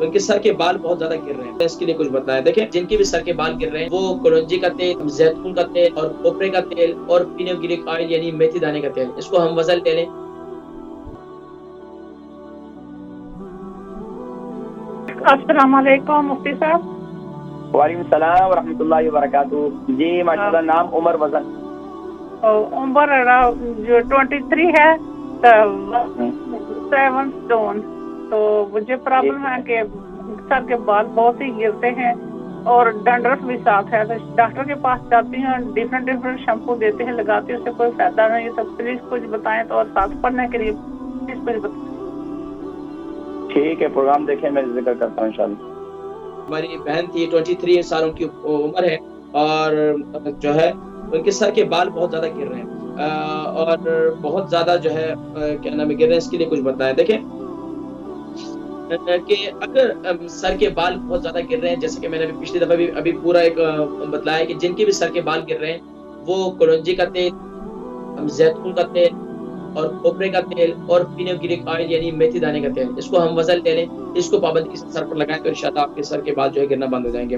उनके सर के बाल बहुत ज्यादा गिर रहे हैं, इसके लिए कुछ बताएं। देखिए, जिनके भी सर के बाल गिर रहे हैं वो कलौंजी का तेल, जैतून का तेल और कोपरे का तेल और फिनोग्रीक ऑयल यानी मेथी दाने का तेल, इसको हम वजन ले लें। अस्सलाम वालेकुम मुफ्ती साहब। वालेकुम सलाम रहमतुल्लाहि व बरकातुहू। जी माशाल्लाह। नाम उमर, वजन उम्र जो 23 है, 7 स्टोन। तो मुझे प्रॉब्लम है कि सर के बाल बहुत ही गिरते हैं और डंडरफ भी साथ है। तो डॉक्टर के पास जाती हूँ, डिफरेंट शैम्पू देते हैं, लगाती हूँ, उससे कोई फायदा नहीं। तो प्लीज कुछ बताएं। तो और साथ पढ़ने के लिए प्लीज कुछ बताएं। ठीक है, प्रोग्राम देखें, मैं जिक्र करता हूँ इंशाल्लाह। हमारी बहन थी, 23 सालों की उम्र है और जो है उनके सर के बाल बहुत ज्यादा गिर रहे हैं और बहुत ज्यादा जो है क्या नाम है गिर रहे हैं, इसके लिए कुछ बताएं। देखें कि अगर सर के बाल बहुत ज्यादा गिर रहे हैं, जैसे कि मैंने अभी पिछली दफा भी अभी पूरा एक बतलाया कि जिनके भी सर के बाल गिर रहे हैं वो कलौंजी का तेल, जैतून का तेल और कोपरे का तेल और फिनोग्रीक ऑयल यानी मेथी दाने का तेल, इसको हम वजन ले लें, इसको पाबंदी से सर पर लगाएं तो इंशाल्लाह आपके सर के बाल जो है गिरना बंद हो जाएंगे।